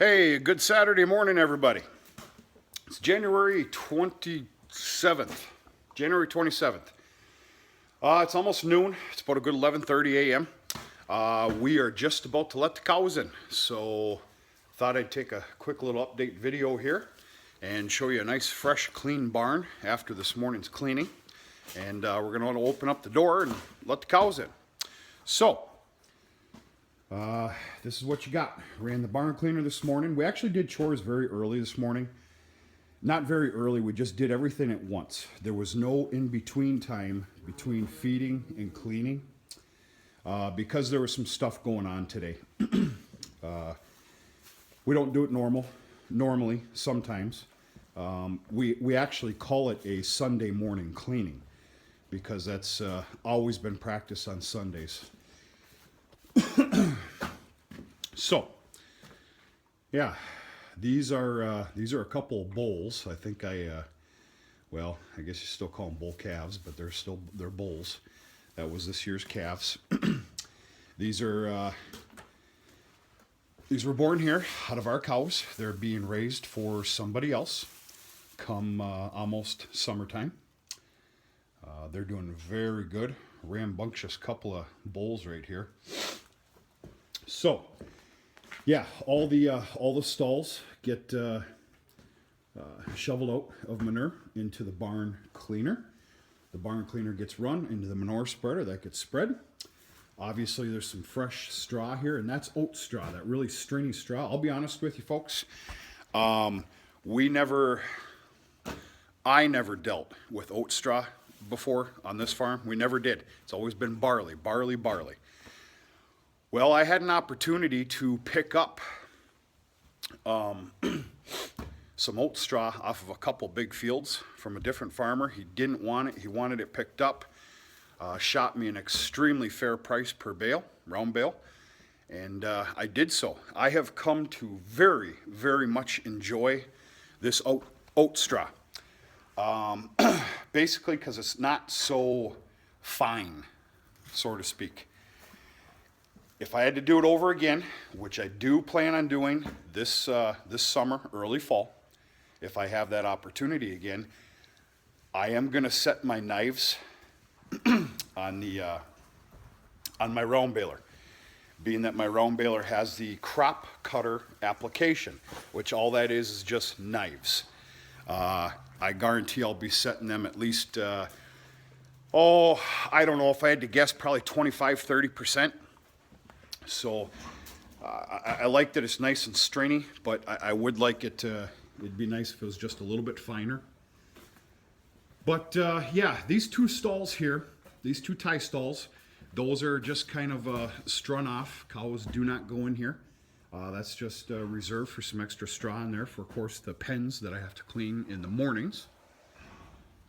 Hey, good Saturday morning, everybody. It's January 27th. January 27th. It's almost noon. It's about a good 11:30 a.m. We are just about to let the cows in, so thought I'd take a quick little update video here and show you a nice, fresh, clean barn after this morning's cleaning. And we're going to open up the door and let the cows in. So, this is what you got. Ran the barn cleaner this morning. We actually did chores very early this morning. Not very early, we just did everything at once. There was no in-between time between feeding and cleaning because there was some stuff going on today. We don't do it normally, sometimes. We actually call it a Sunday morning cleaning because that's always been practiced on Sundays. So, yeah, these are a couple of bulls. I think well, I guess you still call them bull calves, but they're bulls. That was this year's calves. These were born here out of our cows. They're being raised for somebody else come almost summertime. They're doing very good. Rambunctious couple of bulls right here. So, yeah, all the stalls get shoveled out of manure into the barn cleaner. The barn cleaner gets run into the manure spreader that gets spread. Obviously, there's some fresh straw here, and that's oat straw, that really stringy straw. I'll be honest with you, folks. I never dealt with oat straw before on this farm. We never did. It's always been barley. Well, I had an opportunity to pick up some oat straw off of a couple big fields from a different farmer. He didn't want it. He wanted it picked up. Shot me an extremely fair price per bale, round bale, and I did so. I have come to very, very much enjoy this oat straw. Basically because it's not so fine, so to speak. If I had to do it over again, which I do plan on doing this summer, early fall, if I have that opportunity again, I am going to set my knives on my round baler, being that my round baler has the crop cutter application, which all that is just knives. I guarantee I'll be setting them at least, I don't know, if I had to guess, probably 25-30%. So I like that it's nice and stringy, but I would like it to, it'd be nice if it was just a little bit finer. But yeah, these two stalls here, these two tie stalls, those are just kind of strung off. Cows do not go in here. That's just reserved for some extra straw in there for, of course, the pens that I have to clean in the mornings.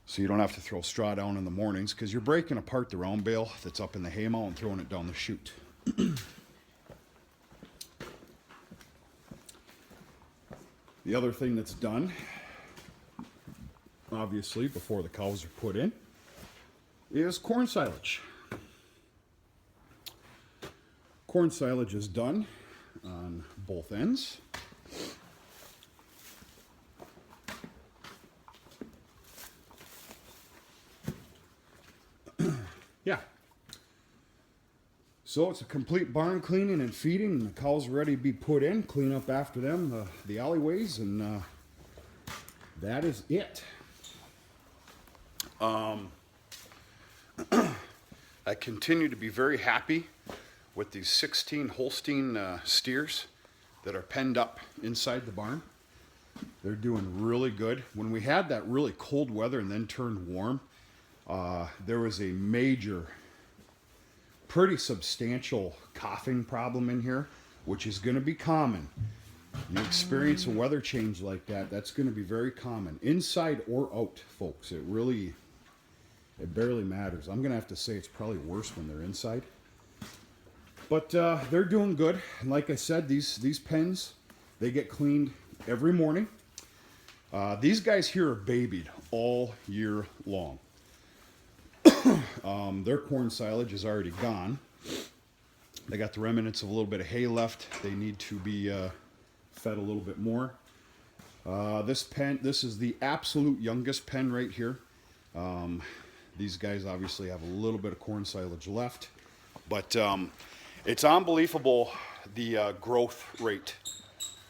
So you don't have to throw straw down in the mornings because you're breaking apart the round bale that's up in the haymow and throwing it down the chute. The other thing that's done, obviously, before the cows are put in, is corn silage. Corn silage is done on both ends. Yeah. So it's a complete barn cleaning and feeding, and the cows are ready to be put in. Clean up after them, the alleyways, and that is it. I continue to be very happy with these 16 Holstein steers that are penned up inside the barn. They're doing really good. When we had that really cold weather and then turned warm, there was a major, pretty substantial coughing problem in here, which is going to be common. You experience a weather change like that, that's going to be very common. Inside or out, folks, it barely matters. I'm going to have to say it's probably worse when they're inside. But they're doing good. And like I said, these pens, they get cleaned every morning. These guys here are babied all year long. Their corn silage is already gone. They got the remnants of a little bit of hay left. They need to be fed a little bit more. This is the absolute youngest pen right here. These guys obviously have a little bit of corn silage left, but it's unbelievable the growth rate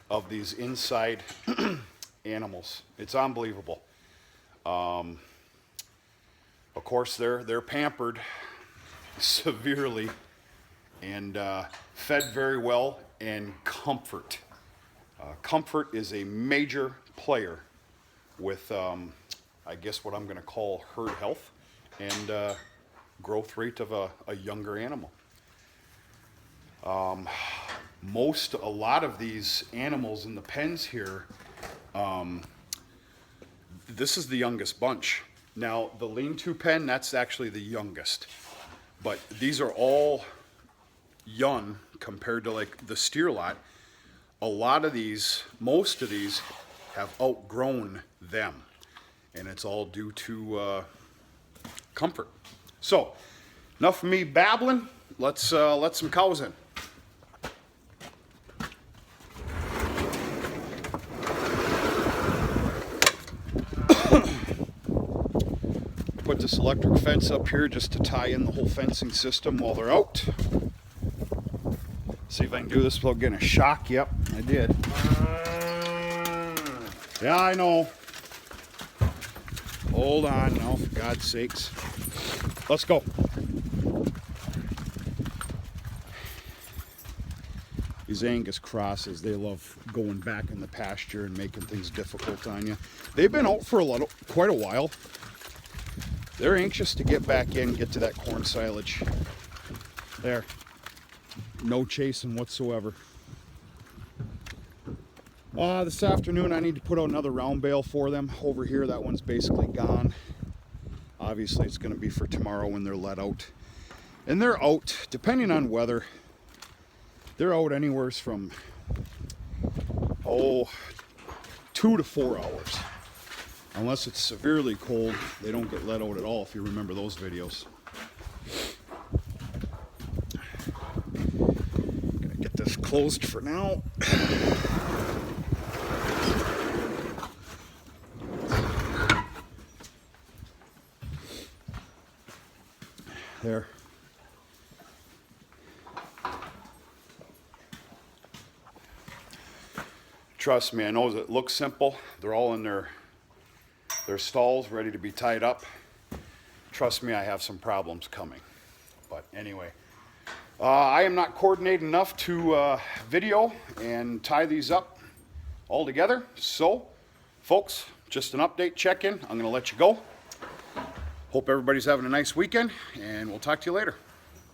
of these inside animals. It's unbelievable. Of course, they're pampered severely and fed very well, and comfort. Comfort is a major player with, I guess, what I'm going to call herd health and growth rate of a younger animal. A lot of these animals in the pens here, this is the youngest bunch. Now, the lean-to pen, that's actually the youngest. But these are all young compared to like the steer lot. A lot of these, most of these, have outgrown them. And it's all due to comfort. So, enough of me babbling. Let's let some cows in. Put this electric fence up here just to tie in the whole fencing system while they're out. See if I can do this without getting a shock. Yep, I did. Yeah, I know. Hold on now, for God's sakes. Let's go. These Angus crosses, they love going back in the pasture and making things difficult on you. They've been out for quite a while. They're anxious to get back in, get to that corn silage. There. No chasing whatsoever. This afternoon I need to put out another round bale for them. Over here, that one's basically gone. Obviously it's going to be for tomorrow when they're let out. And they're out, depending on weather, they're out anywhere from 2 to 4 hours. Unless it's severely cold, they don't get let out at all, if you remember those videos. Gonna get this closed for now. There. Trust me, I know it looks simple. They're all in their stalls ready to be tied up. Trust me, I have some problems coming. But anyway, I am not coordinated enough to video and tie these up all together. So, folks, just an update, check-in. I'm going to let you go. Hope everybody's having a nice weekend, and we'll talk to you later.